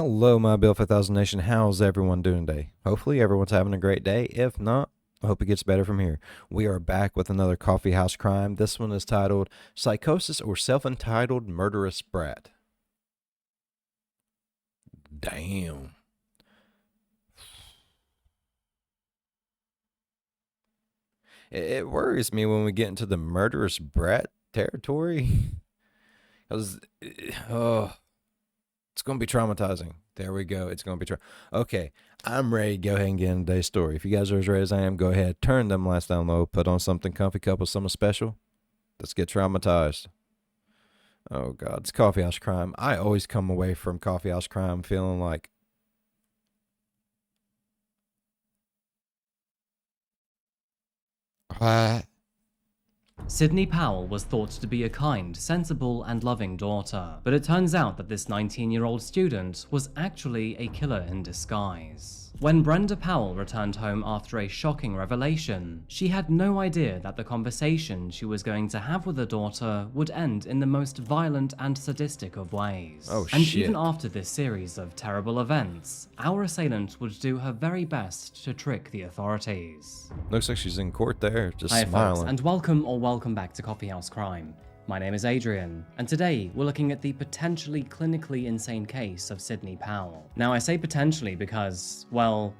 Hello, my Bill 5000 Nation. How's everyone doing today? Hopefully, everyone's having a great day. If not, I hope it gets better from here. We are back with another Coffeehouse Crime. This one is titled Psychosis or Self-Entitled Murderous Brat. Damn. It worries me when we get into the murderous brat territory. Because, oh, it's going to be traumatizing. There we go. It's going to be okay, I'm ready to go ahead and get into today's story. If you guys are as ready as I am, go ahead, turn them lights down low, put on something comfy, cup of something special. Let's get traumatized. Oh, God. It's Coffeehouse Crime. I always come away from Coffeehouse Crime feeling like, what? Sydney Powell was thought to be a kind, sensible, and loving daughter, but it turns out that this 19-year-old student was actually a killer in disguise. When Brenda Powell returned home after a shocking revelation, she had no idea that the conversation she was going to have with her daughter would end in the most violent and sadistic of ways. Oh, and shit. even after this series of terrible events, our assailant would do her very best to trick the authorities. Looks like she's in court there, just Hi smiling. folks, and welcome back to Coffeehouse Crime. My name is Adrian, and today we're looking at the potentially clinically insane case of Sydney Powell. Now I say potentially because, well,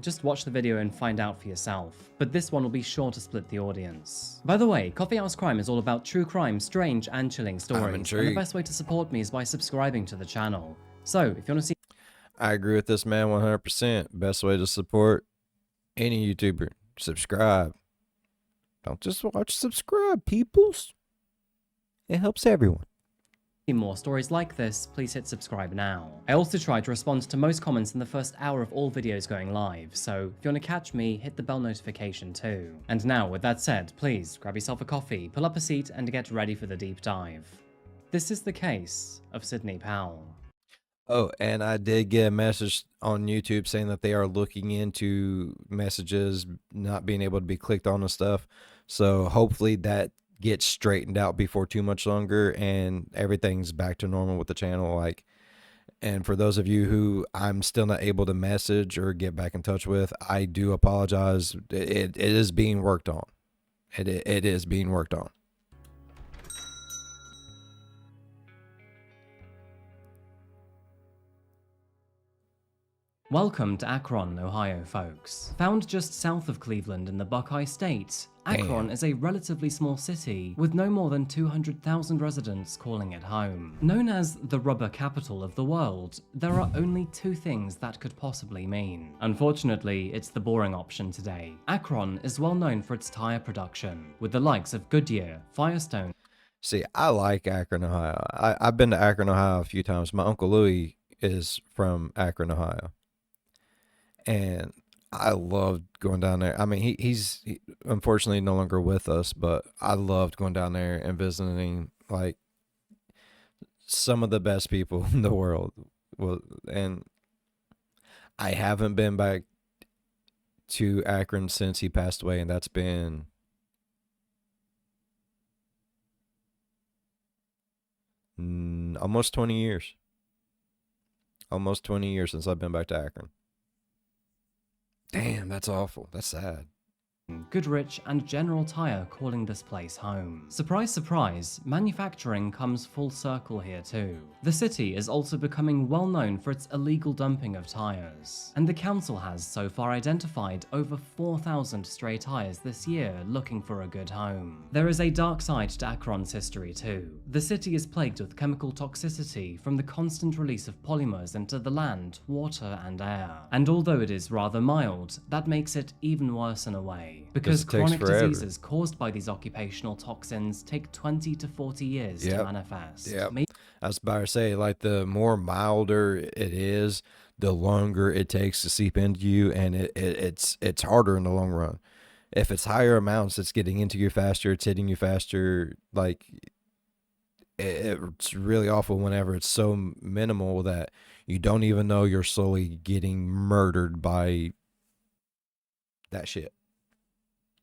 just watch the video and find out for yourself, but this one will be sure to split the audience. By the way, Coffeehouse Crime is all about true crime, strange and chilling stories, and the best way to support me is by subscribing to the channel. So, if you want to see... I agree with this man 100%. Best way to support any YouTuber, subscribe. Don't just watch, subscribe, peoples. It helps everyone. More stories like this, please hit subscribe now. I also try to respond to most comments in the first hour of all videos going live, so if you want to catch me, hit the bell notification too. And now, with that said, please grab yourself a coffee, pull up a seat, and get ready for the deep dive. This is the case of Sydney Powell. Oh, and I did get a message on YouTube saying that they are looking into messages not being able to be clicked on and stuff. So hopefully that gets straightened out before too much longer and everything's back to normal with the channel. Like, and for those of you who I'm still not able to message or get back in touch with, I do apologize. It is being worked on. It is being worked on. Welcome to Akron, Ohio, folks. Found just south of Cleveland in the Buckeye State, Akron is a relatively small city with no more than 200,000 residents calling it home. Known as the rubber capital of the world, there are only two things that could possibly mean. Unfortunately, it's the boring option today. Akron is well known for its tire production, with the likes of Goodyear, Firestone. See, I like Akron, Ohio. I've been to Akron, Ohio a few times. My Uncle Louie is from Akron, Ohio. And I loved going down there. I mean, he's unfortunately no longer with us, but I loved going down there and visiting like some of the best people in the world. Well, and I haven't been back to Akron since he passed away, and that's been almost 20 years. Almost 20 years since I've been back to Akron. Damn, that's awful. That's sad. Goodrich and General Tire calling this place home. Surprise, surprise, manufacturing comes full circle here too. The city is also becoming well known for its illegal dumping of tires, and the council has so far identified over 4,000 stray tires this year looking for a good home. There is a dark side to Akron's history too. The city is plagued with chemical toxicity from the constant release of polymers into the land, water, and air. And although it is rather mild, that makes it even worse in a way. Because chronic diseases caused by these occupational toxins take 20 to 40 years to manifest. I was about to say, like, the more milder it is, the longer it takes to seep into you, and it's harder in the long run. If it's higher amounts, it's getting into you faster, it's hitting you faster. Like, it's really awful whenever it's so minimal that you don't even know you're slowly getting murdered by that shit.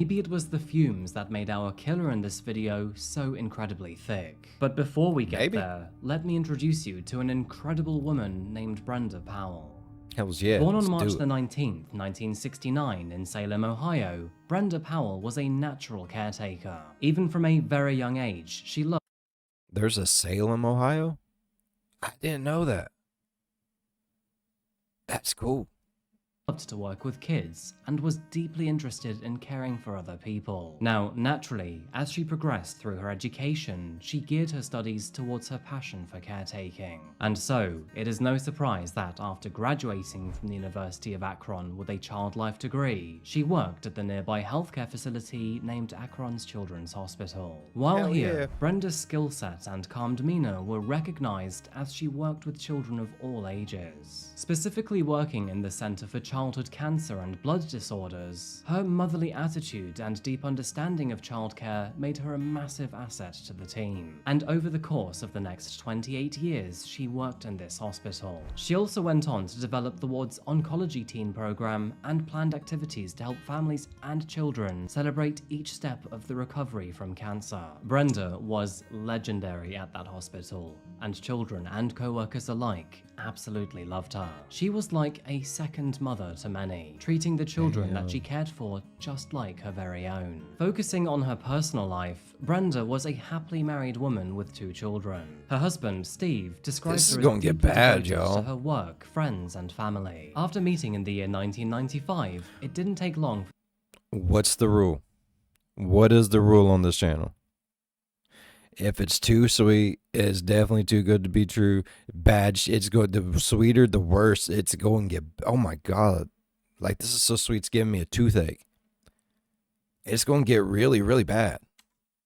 Maybe it was the fumes that made our killer in this video so incredibly thick. But before we get Maybe. there, let me introduce you to an incredible woman named Brenda Powell. Hells yeah. Born on let's March do the it. 19th, 1969 in Salem, Ohio, Brenda Powell was a natural caretaker. Even from a very young age, she loved There's a Salem, Ohio? I didn't know that. That's cool. to work with kids and was deeply interested in caring for other people. Now, naturally, as she progressed through her education, she geared her studies towards her passion for caretaking. And so, it is no surprise that after graduating from the University of Akron with a child life degree, she worked at the nearby healthcare facility named Akron's Children's Hospital. While Hell here, yeah. Brenda's skill set and calm demeanor were recognized as she worked with children of all ages. Specifically working in the Center for Childhood Cancer and Blood Disorders, her motherly attitude and deep understanding of childcare made her a massive asset to the team. And over the course of the next 28 years, she worked in this hospital. She also went on to develop the ward's oncology teen program and planned activities to help families and children celebrate each step of the recovery from cancer. Brenda was legendary at that hospital, and children and co-workers alike absolutely loved her. She was like a second mother to many, treating the children that she cared for just like her very own. Focusing on her personal life, Brenda was a happily married woman with 2 children. Her husband, Steve, described This is her gonna as get deeply bad, devoted y'all. to her work, friends, and family. After meeting in the year 1995, it didn't take long. What's the rule? What is the rule on this channel? If it's too sweet, it's definitely too good to be true. Bad, it's good. The sweeter, the worse. It's going to get. Oh my god, like this is so sweet. It's giving me a toothache. It's going to get really, really bad.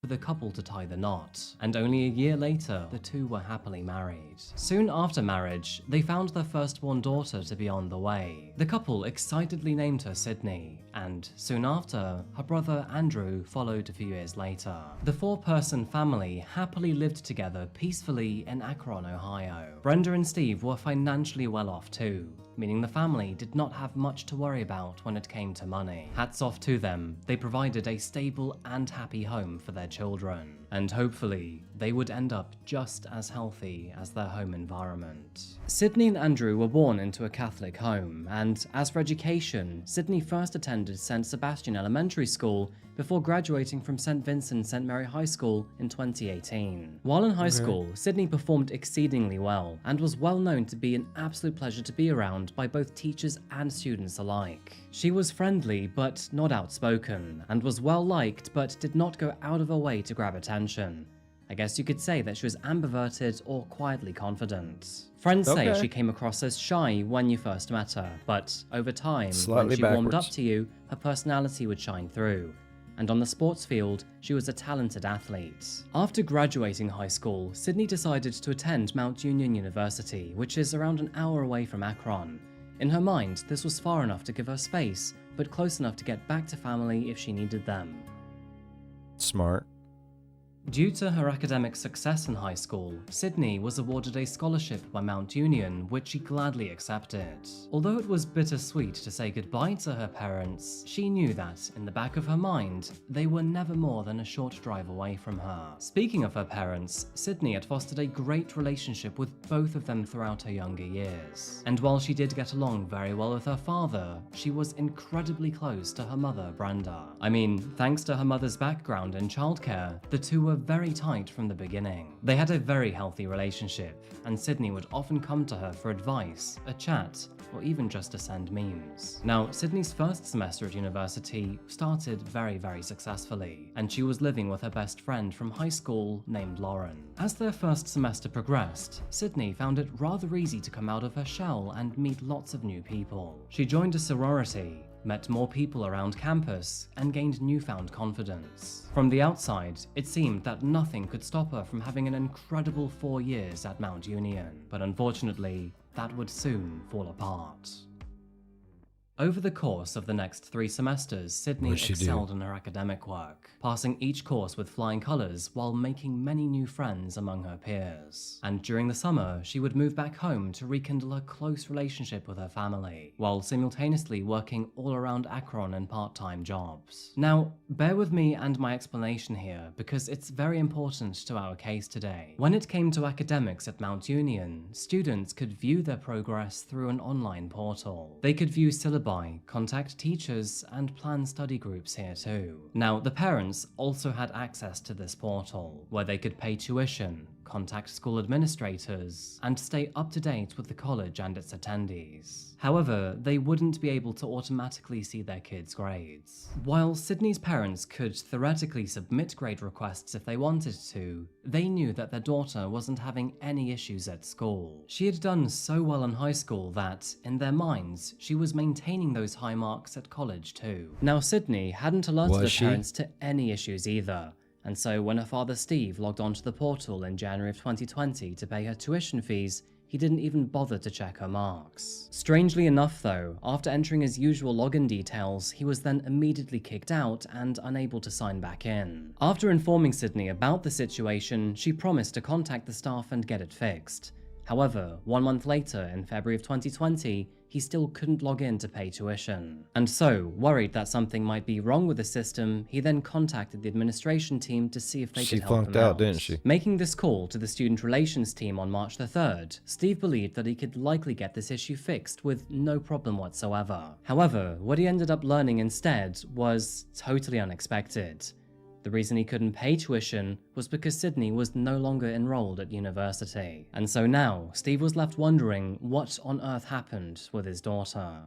For the couple to tie the knot, and only a year later, the two were happily married. Soon after marriage, they found their firstborn daughter to be on the way. The couple excitedly named her Sydney, and soon after, her brother Andrew followed a few years later. The 4-person family happily lived together peacefully in Akron, Ohio. Brenda and Steve were financially well off too, meaning the family did not have much to worry about when it came to money. Hats off to them, they provided a stable and happy home for their children, and hopefully they would end up just as healthy as their home environment. Sydney and Andrew were born into a Catholic home, and as for education, Sydney first attended St. Sebastian Elementary School before graduating from St. Vincent St. Mary High School in 2018. While in high school, Sydney performed exceedingly well and was well known to be an absolute pleasure to be around by both teachers and students alike. She was friendly but not outspoken, and was well liked but did not go out of her way to grab attention. I guess you could say that she was ambiverted or quietly confident. Friends say she came across as shy when you first met her, but over time, when she warmed up to you, her personality would shine through. And on the sports field, she was a talented athlete. After graduating high school, Sydney decided to attend Mount Union University, which is around an hour away from Akron. In her mind, this was far enough to give her space, but close enough to get back to family if she needed them. Smart. Due to her academic success in high school, Sydney was awarded a scholarship by Mount Union, which she gladly accepted. Although it was bittersweet to say goodbye to her parents, she knew that, in the back of her mind, they were never more than a short drive away from her. Speaking of her parents, Sydney had fostered a great relationship with both of them throughout her younger years. And while she did get along very well with her father, she was incredibly close to her mother, Brenda. I mean, thanks to her mother's background in childcare, the two were very tight from the beginning. They had a very healthy relationship, and Sydney would often come to her for advice, a chat, or even just to send memes. Now, Sydney's first semester at university started very successfully, and she was living with her best friend from high school named Lauren. As their first semester progressed, Sydney found it rather easy to come out of her shell and meet lots of new people. She joined a sorority, met more people around campus, and gained newfound confidence. From the outside, it seemed that nothing could stop her from having an incredible 4 years at Mount Union, but unfortunately, that would soon fall apart. Over the course of the next 3 semesters, Sydney What'd she do? excelled in her academic work, passing each course with flying colours while making many new friends among her peers. And during the summer, she would move back home to rekindle a close relationship with her family, while simultaneously working all around Akron in part-time jobs. Now, bear with me and my explanation here, because it's very important to our case today. When it came to academics at Mount Union, students could view their progress through an online portal. They could view syllabi, contact teachers, and plan study groups here too. Now, the parents also had access to this portal, where they could pay tuition, contact school administrators, and stay up to date with the college and its attendees. However, they wouldn't be able to automatically see their kids' grades. While Sydney's parents could theoretically submit grade requests if they wanted to, they knew that their daughter wasn't having any issues at school. She had done so well in high school that, in their minds, she was maintaining those high marks at college too. Now, Sydney hadn't alerted her parents to any issues either, and so when her father Steve logged onto the portal in January of 2020 to pay her tuition fees, he didn't even bother to check her marks. Strangely enough though, after entering his usual login details, he was then immediately kicked out and unable to sign back in. After informing Sydney about the situation, she promised to contact the staff and get it fixed. However, 1 month later, in February of 2020, he still couldn't log in to pay tuition. And so, worried that something might be wrong with the system, he then contacted the administration team to see if they could help him out. She flunked out, didn't she? Making this call to the student relations team on March the 3rd, Steve believed that he could likely get this issue fixed with no problem whatsoever. However, what he ended up learning instead was totally unexpected. The reason he couldn't pay tuition was because Sydney was no longer enrolled at university. And so now, Steve was left wondering what on earth happened with his daughter.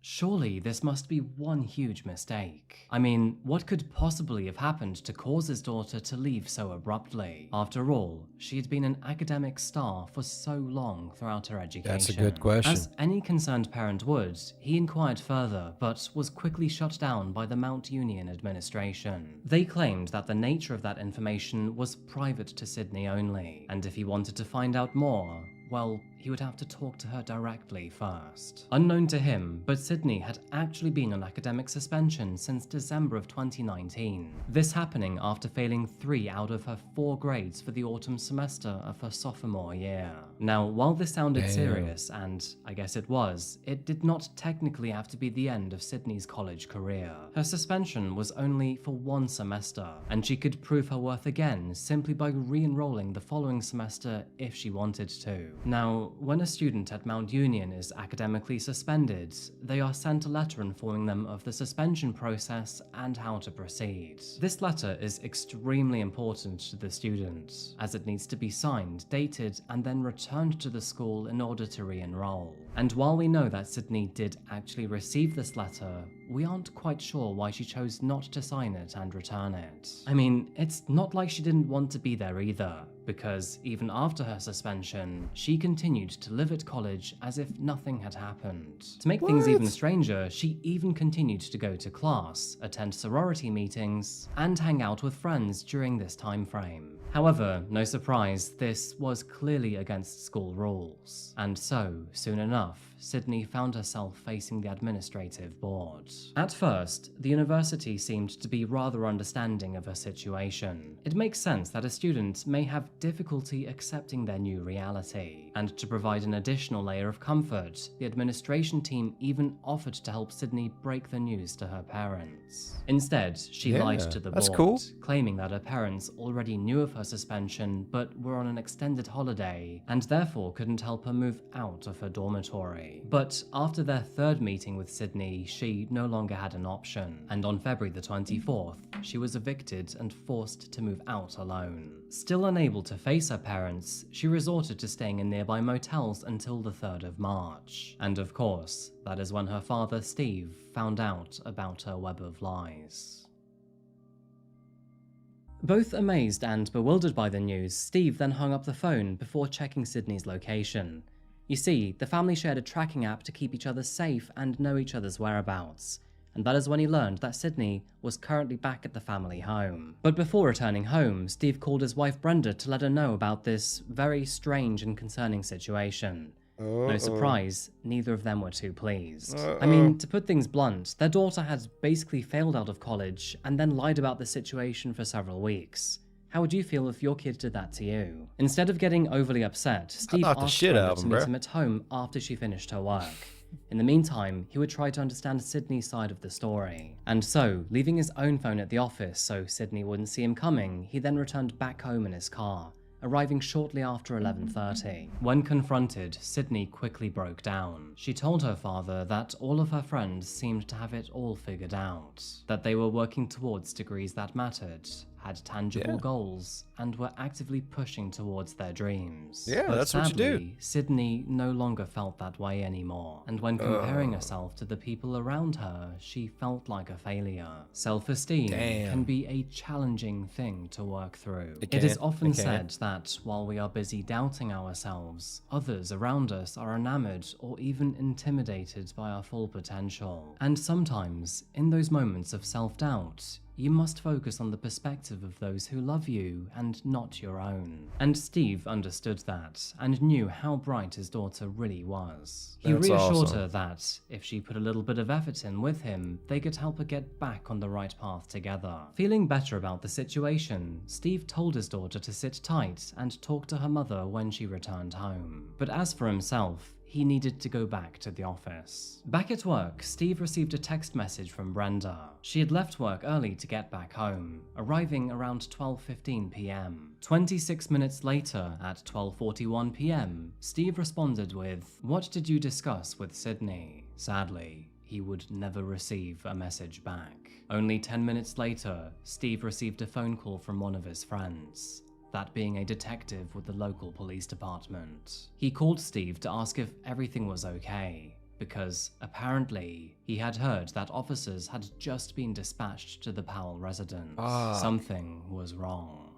Surely this must be one huge mistake. I mean, what could possibly have happened to cause his daughter to leave so abruptly? After all, she had been an academic star for so long throughout her education. That's a good question. As any concerned parent would, he inquired further, but was quickly shut down by the Mount Union administration. They claimed that the nature of that information was private to Sydney only, and if he wanted to find out more, well, he would have to talk to her directly first. Unknown to him, but Sydney had actually been on academic suspension since December of 2019. This happening after failing 3 out of her 4 grades for the autumn semester of her sophomore year. Now, while this sounded serious, and I guess it was, it did not technically have to be the end of Sydney's college career. Her suspension was only for 1 semester, and she could prove her worth again simply by re-enrolling the following semester if she wanted to. Now, when a student at Mount Union is academically suspended, they are sent a letter informing them of the suspension process and how to proceed. This letter is extremely important to the student, as it needs to be signed, dated, and then returned to the school in order to re-enroll. And while we know that Sydney did actually receive this letter, we aren't quite sure why she chose not to sign it and return it. I mean, it's not like she didn't want to be there either, because even after her suspension, she continued to live at college as if nothing had happened. To make things even stranger, she even continued to go to class, attend sorority meetings, and hang out with friends during this time frame. However, no surprise, this was clearly against school rules, and so, soon enough, Sydney found herself facing the administrative board. At first, the university seemed to be rather understanding of her situation. It makes sense that a student may have difficulty accepting their new reality, and to provide an additional layer of comfort, the administration team even offered to help Sydney break the news to her parents. Instead, she lied to the board, claiming that her parents already knew of her suspension but were on an extended holiday, and therefore couldn't help her move out of her dormitory. But after their 3rd meeting with Sydney, she no longer had an option, and on February the 24th, she was evicted and forced to move out alone. Still unable to face her parents, she resorted to staying in nearby motels until the 3rd of March. And of course, that is when her father Steve found out about her web of lies. Both amazed and bewildered by the news, Steve then hung up the phone before checking Sydney's location. You see, the family shared a tracking app to keep each other safe and know each other's whereabouts, and that is when he learned that Sydney was currently back at the family home. But before returning home, Steve called his wife Brenda to let her know about this very strange and concerning situation. No surprise, neither of them were too pleased. I Uh-oh. mean, to put things blunt, their daughter had basically failed out of college and then lied about the situation for several weeks. How would you feel if your kid did that to you? Instead of getting overly upset, Steve knocked the asked shit Brenda out of to him, meet bruh. him at home after she finished her work. In the meantime, he would try to understand Sydney's side of the story. And so, leaving his own phone at the office so Sydney wouldn't see him coming, he then returned back home in his car, arriving shortly after 11:30. When confronted, Sydney quickly broke down. She told her father that all of her friends seemed to have it all figured out, that they were working towards degrees that mattered, had tangible goals, and were actively pushing towards their dreams. Yeah, But that's what you do. sadly, Sydney no longer felt that way anymore, and when comparing herself to the people around her, she felt like a failure. Self-esteem can be a challenging thing to work through. It is often said that while we are busy doubting ourselves, others around us are enamored or even intimidated by our full potential. And sometimes, in those moments of self-doubt, you must focus on the perspective of those who love you and not your own. And Steve understood that and knew how bright his daughter really was. He That's reassured awesome. her that if she put a little bit of effort in with him, they could help her get back on the right path together. Feeling better about the situation, Steve told his daughter to sit tight and talk to her mother when she returned home. But as for himself, he needed to go back to the office. Back at work, Steve received a text message from Brenda. She had left work early to get back home, arriving around 12:15 p.m. 26 minutes later, at 12:41 p.m., Steve responded with, "What did you discuss with Sydney?" Sadly, he would never receive a message back. Only 10 minutes later, Steve received a phone call from one of his friends, that being a detective with the local police department. He called Steve to ask if everything was okay, because apparently he had heard that officers had just been dispatched to the Powell residence. Something was wrong.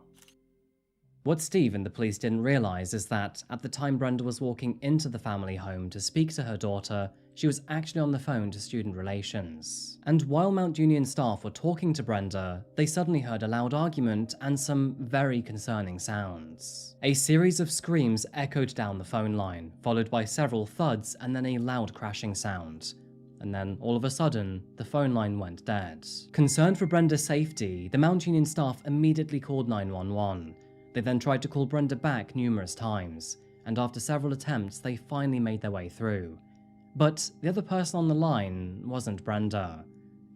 What Steve and the police didn't realize is that at the time Brenda was walking into the family home to speak to her daughter, she was actually on the phone to student relations. And while Mount Union staff were talking to Brenda, they suddenly heard a loud argument and some very concerning sounds. A series of screams echoed down the phone line, followed by several thuds and then a loud crashing sound. And then, all of a sudden, the phone line went dead. Concerned for Brenda's safety, the Mount Union staff immediately called 911. They then tried to call Brenda back numerous times, and after several attempts, they finally made their way through. But the other person on the line wasn't Brenda.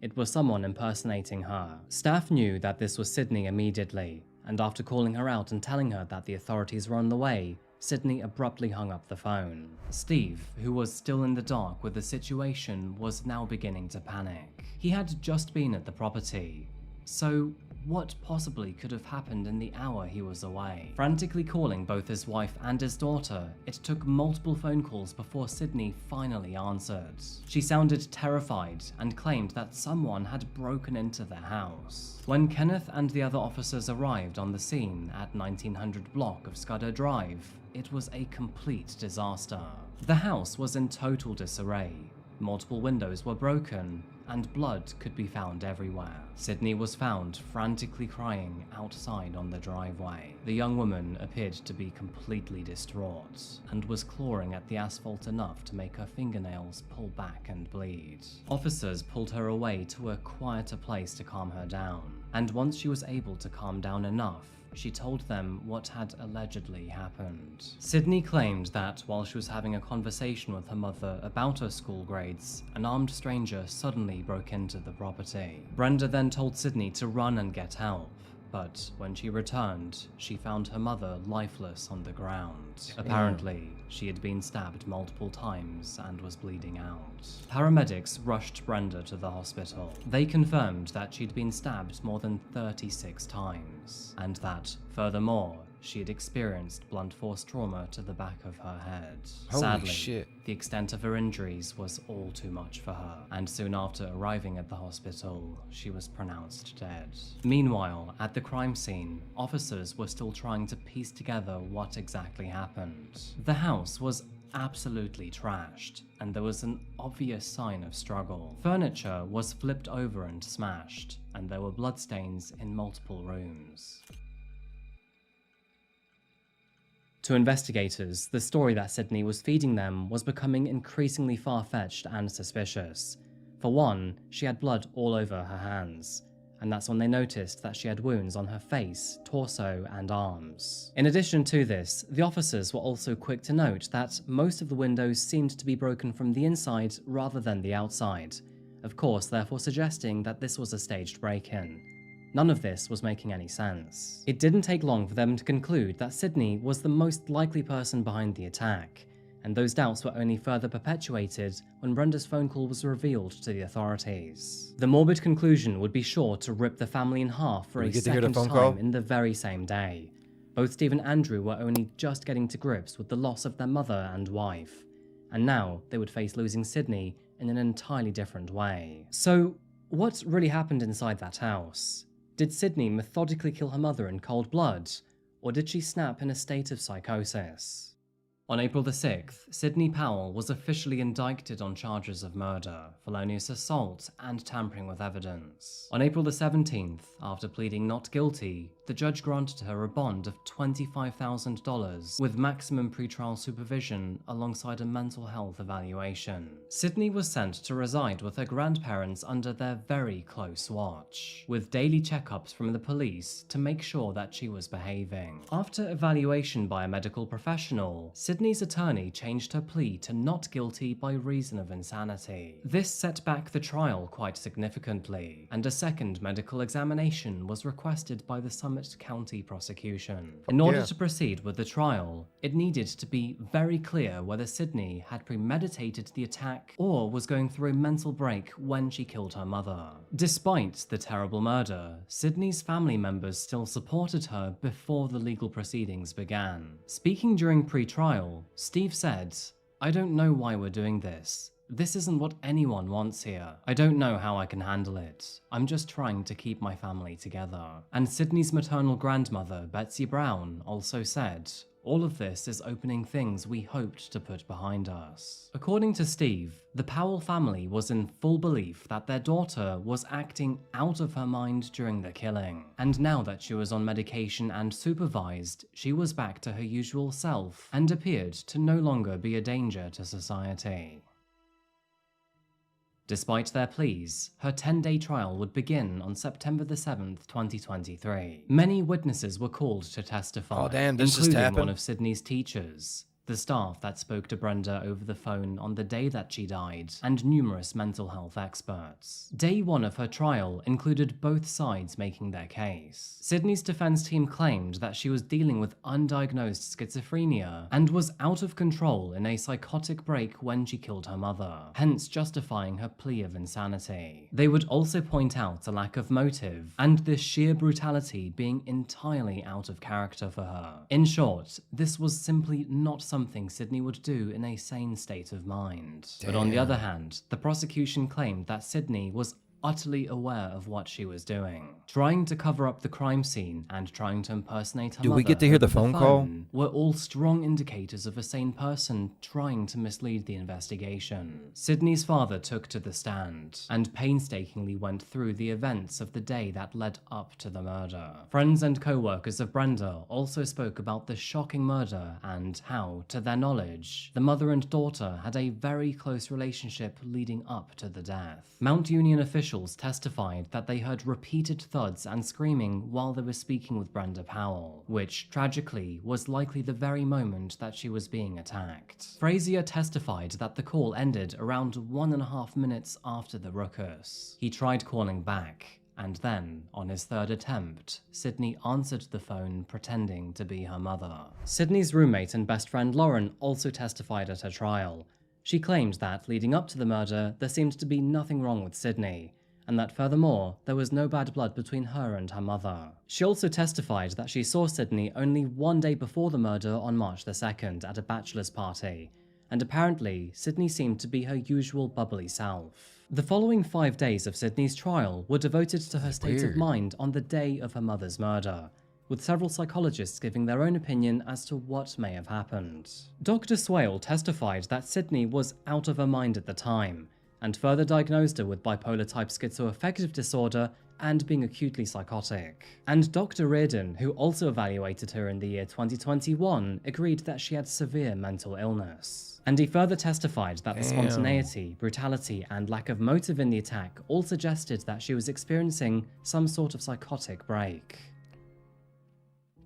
It was someone impersonating her. Staff knew that this was Sydney immediately, and after calling her out and telling her that the authorities were on the way, Sydney abruptly hung up the phone. Steve, who was still in the dark with the situation, was now beginning to panic. He had just been at the property, so what possibly could have happened in the hour he was away? Frantically calling both his wife and his daughter, it took multiple phone calls before Sydney finally answered. She sounded terrified and claimed that someone had broken into their house. When Kenneth and the other officers arrived on the scene at 1900 block of Scudder Drive, it was a complete disaster. The house was in total disarray. Multiple windows were broken, and blood could be found everywhere. Sydney was found frantically crying outside on the driveway. The young woman appeared to be completely distraught, and was clawing at the asphalt enough to make her fingernails pull back and bleed. Officers pulled her away to a quieter place to calm her down, and once she was able to calm down enough, she told them what had allegedly happened. Sydney claimed that while she was having a conversation with her mother about her school grades, an armed stranger suddenly broke into the property. Brenda then told Sydney to run and get help, but when she returned, she found her mother lifeless on the ground. Apparently, she had been stabbed multiple times and was bleeding out. Paramedics rushed Brenda to the hospital. They confirmed that she'd been stabbed more than 36 times, and that, furthermore, she had experienced blunt force trauma to the back of her head. Holy Sadly, shit. the extent of her injuries was all too much for her, and soon after arriving at the hospital, she was pronounced dead. Meanwhile, at the crime scene, officers were still trying to piece together what exactly happened. The house was absolutely trashed, and there was an obvious sign of struggle. Furniture was flipped over and smashed, and there were bloodstains in multiple rooms. To investigators, the story that Sydney was feeding them was becoming increasingly far-fetched and suspicious. For one, she had blood all over her hands, and that's when they noticed that she had wounds on her face, torso, and arms. In addition to this, the officers were also quick to note that most of the windows seemed to be broken from the inside rather than the outside, of course therefore suggesting that this was a staged break-in. None of this was making any sense. It didn't take long for them to conclude that Sydney was the most likely person behind the attack, and those doubts were only further perpetuated when Brenda's phone call was revealed to the authorities. The morbid conclusion would be sure to rip the family in half for a second time in the very same day. Both Steve and Andrew were only just getting to grips with the loss of their mother and wife, and now they would face losing Sydney in an entirely different way. So, what really happened inside that house? Did Sydney methodically kill her mother in cold blood, or did she snap in a state of psychosis? On April the 6th, Sydney Powell was officially indicted on charges of murder, felonious assault, and tampering with evidence. On April the 17th, after pleading not guilty, the judge granted her a bond of $25,000 with maximum pretrial supervision alongside a mental health evaluation. Sydney was sent to reside with her grandparents under their very close watch, with daily checkups from the police to make sure that she was behaving. After evaluation by a medical professional, Sydney's attorney changed her plea to not guilty by reason of insanity. This set back the trial quite significantly, and a second medical examination was requested by the Summit County prosecution. In order to proceed with the trial, it needed to be very clear whether Sydney had premeditated the attack or was going through a mental break when she killed her mother. Despite the terrible murder, Sydney's family members still supported her before the legal proceedings began. Speaking during pre-trial, Steve said, "I don't know why we're doing this. This isn't what anyone wants here. I don't know how I can handle it. I'm just trying to keep my family together." And Sydney's maternal grandmother, Betsy Brown, also said, "All of this is opening things we hoped to put behind us." According to Steve, the Powell family was in full belief that their daughter was acting out of her mind during the killing, and now that she was on medication and supervised, she was back to her usual self and appeared to no longer be a danger to society. Despite their pleas, her 10-day trial would begin on September the 7th, 2023. Many witnesses were called to testify, including one of Sydney's teachers, the staff that spoke to Brenda over the phone on the day that she died, and numerous mental health experts. Day one of her trial included both sides making their case. Sydney's defense team claimed that she was dealing with undiagnosed schizophrenia and was out of control in a psychotic break when she killed her mother, hence justifying her plea of insanity. They would also point out a lack of motive, and the sheer brutality being entirely out of character for her. In short, this was simply not something Sydney would do in a sane state of mind. But on the other hand, the prosecution claimed that Sydney was utterly aware of what she was doing. Trying to cover up the crime scene and trying to impersonate her mother. Do we get to hear the phone call? Were all strong indicators of a sane person trying to mislead the investigation. Sydney's father took to the stand and painstakingly went through the events of the day that led up to the murder. Friends and co-workers of Brenda also spoke about the shocking murder and how, to their knowledge, the mother and daughter had a very close relationship leading up to the death. Mount Union officials testified that they heard repeated thuds and screaming while they were speaking with Brenda Powell, which, tragically, was likely the very moment that she was being attacked. Frazier testified that the call ended around 1.5 minutes after the ruckus. He tried calling back, and then, on his third attempt, Sydney answered the phone pretending to be her mother. Sydney's roommate and best friend Lauren also testified at her trial. She claimed that, leading up to the murder, there seemed to be nothing wrong with Sydney, and that furthermore, there was no bad blood between her and her mother. She also testified that she saw Sydney only one day before the murder on March the 2nd at a bachelor's party, and apparently, Sydney seemed to be her usual bubbly self. The following 5 days of Sydney's trial were devoted to her state of mind on the day of her mother's murder, with several psychologists giving their own opinion as to what may have happened. Dr. Swale testified that Sydney was out of her mind at the time, and further diagnosed her with bipolar type schizoaffective disorder and being acutely psychotic. And Dr. Reardon, who also evaluated her in the year 2021, agreed that she had severe mental illness. And he further testified that the spontaneity, brutality, and lack of motive in the attack all suggested that she was experiencing some sort of psychotic break.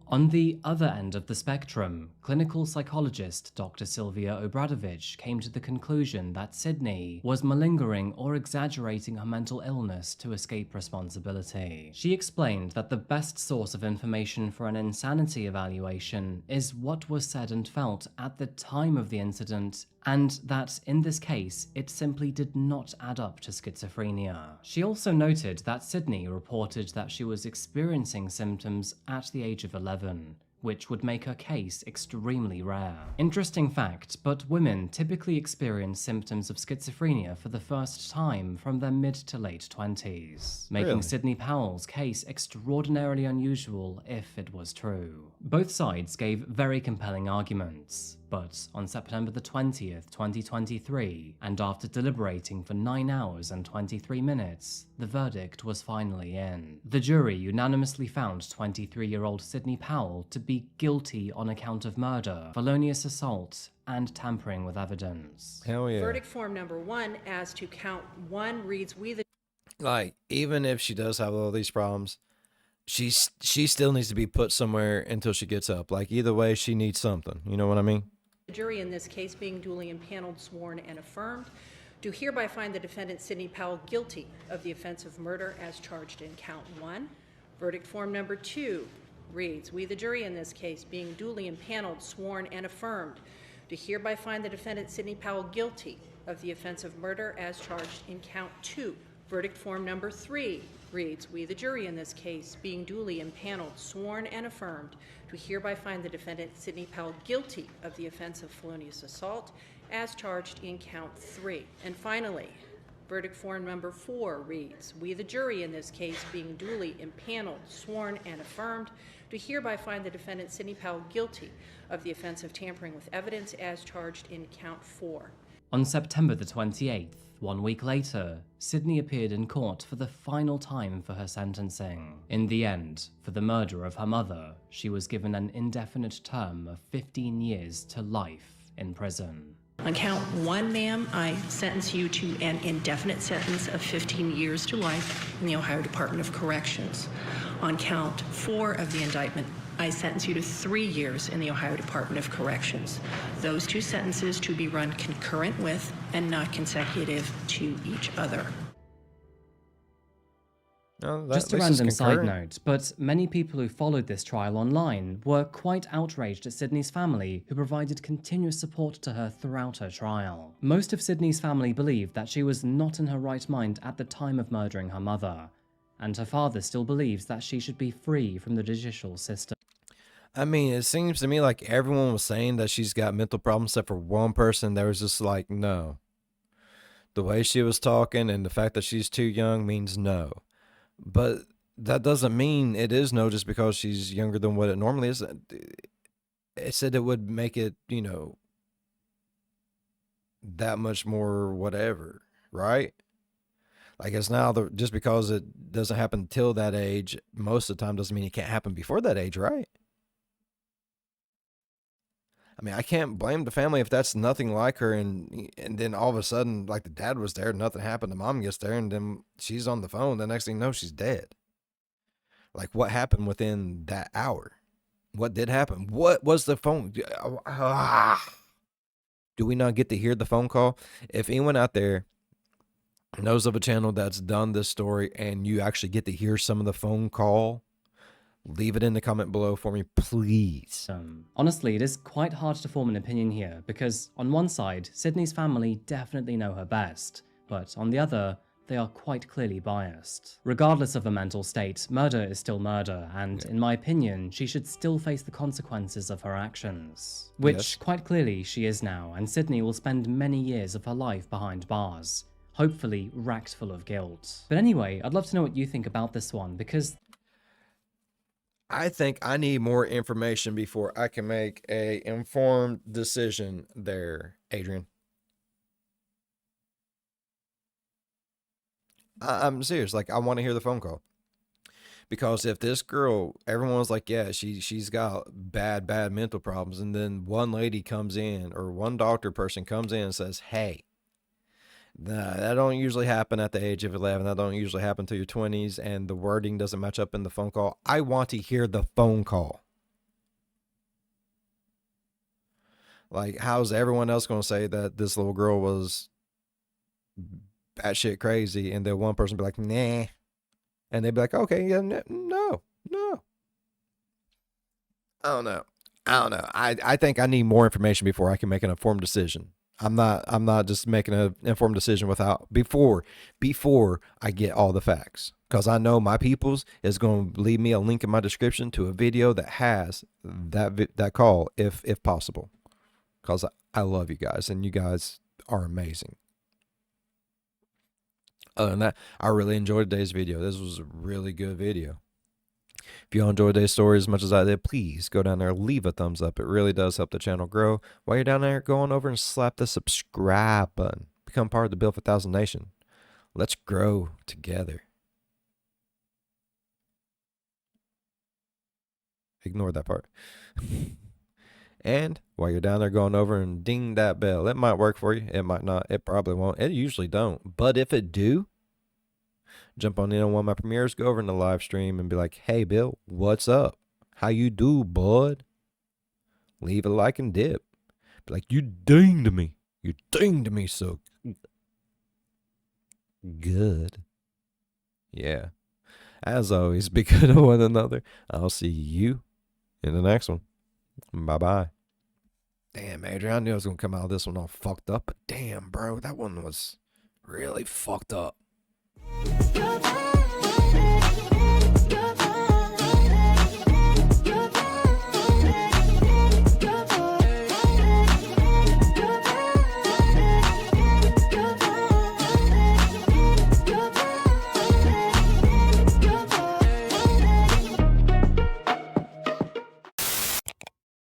On the other end of the spectrum, clinical psychologist Dr. Sylvia Obradovich came to the conclusion that Sydney was malingering or exaggerating her mental illness to escape responsibility. She explained that the best source of information for an insanity evaluation is what was said and felt at the time of the incident, and that in this case, it simply did not add up to schizophrenia. She also noted that Sydney reported that she was experiencing symptoms at the age of 11, which would make her case extremely rare. Interesting fact, but women typically experience symptoms of schizophrenia for the first time from their mid to late 20s, making Really? Sydney Powell's case extraordinarily unusual if it was true. Both sides gave very compelling arguments, but on September the 20th, 2023, and after deliberating for 9 hours and 23 minutes, the verdict was finally in. The jury unanimously found 23-year-old Sydney Powell to be guilty on account of murder, felonious assault, and tampering with evidence. Hell yeah. Verdict form number 1 as to count 1 reads, "We the..." Like, even if she does have all these problems, she still needs to be put somewhere until she gets up. Like, either way, she needs something. You know what I mean? The jury in this case, being duly impaneled, sworn, and affirmed, do hereby find the defendant Sydney Powell guilty of the offense of murder as charged in count 1. Verdict form number 2 reads, "We the jury in this case, being duly impaneled, sworn, and affirmed, do hereby find the defendant Sydney Powell guilty of the offense of murder as charged in count 2. Verdict form number 3 reads, "We the jury in this case, being duly impaneled, sworn, and affirmed, do hereby find the defendant Sydney Powell guilty of the offense of felonious assault as charged in count 3. And finally, verdict form number 4 reads, "We the jury in this case, being duly impaneled, sworn, and affirmed, do hereby find the defendant Sydney Powell guilty of the offense of tampering with evidence as charged in count 4. On September the 28th, 1 week later, Sydney appeared in court for the final time for her sentencing. In the end, for the murder of her mother, she was given an indefinite term of 15 years to life in prison. On count 1, ma'am, I sentence you to an indefinite sentence of 15 years to life in the Ohio Department of Corrections. On count 4 of the indictment, I sentence you to 3 years in the Ohio Department of Corrections. Those 2 sentences to be run concurrent with and not consecutive to each other. No, Just a random side note, but many people who followed this trial online were quite outraged at Sydney's family, who provided continuous support to her throughout her trial. Most of Sydney's family believed that she was not in her right mind at the time of murdering her mother, and her father still believes that she should be free from the judicial system. I mean, it seems to me like everyone was saying that she's got mental problems except for one person. There was just like, no. The way she was talking and the fact that she's too young means no. But that doesn't mean it is no just because she's younger than what it normally is. It said it would make it, you know, that much more whatever, right? Like, it's now, just because it doesn't happen till that age, most of the time doesn't mean it can't happen before that age, right? I mean, I can't blame the family if that's nothing like her, and then all of a sudden, like, the dad was there, nothing happened, the mom gets there, and then she's on the phone. The next thing you know, she's dead. Like, what happened within that hour? What did happen? What was the phone? Do we not get to hear the phone call? If anyone out there knows of a channel that's done this story and you actually get to hear some of the phone call, leave it in the comment below for me, please. Honestly, it is quite hard to form an opinion here, because on one side, Sydney's family definitely know her best, but on the other, they are quite clearly biased. Regardless of her mental state, murder is still murder, and in my opinion, she should still face the consequences of her actions. Which, quite clearly, she is now, and Sydney will spend many years of her life behind bars, hopefully racked full of guilt. But anyway, I'd love to know what you think about this one, because I think I need more information before I can make a informed decision there, Adrian. I'm serious. Like, I want to hear the phone call. Because if this girl, everyone's like, yeah, she's got bad mental problems, and then one lady comes in or one doctor person comes in and says, hey, that don't usually happen at the age of 11. That don't usually happen to your 20s, and the wording doesn't match up in the phone call. I want to hear the phone call. Like, how's everyone else going to say that this little girl was batshit crazy, and then one person be like, nah, and they'd be like, okay, yeah, no. I don't know. I think I need more information before I can make an informed decision. I'm not just making an informed decision without before I get all the facts. Because I know my peoples is going to leave me a link in my description to a video that has that call if possible. Because I love you guys and you guys are amazing. Other than that, I really enjoyed today's video. This was a really good video. If you enjoyed today's story as much as I did, please go down there, leave a thumbs up. It really does help the channel grow. While you're down there, go on over and slap the subscribe button. Become part of the Build for 1,000 Nation. Let's grow together. Ignore that part. And while you're down there, going over and ding that bell. It might work for you. It might not. It probably won't. It usually don't. But if it do, jump on in on one of my premieres, go over in the live stream and be like, hey, Bill, what's up? How you do, bud? Leave a like and dip. Be like, you dinged me. You dinged me so good. Yeah. As always, be good to one another. I'll see you in the next one. Bye-bye. Damn, Adrian, I knew I was going to come out of this one all fucked up, but damn, bro, that one was really fucked up.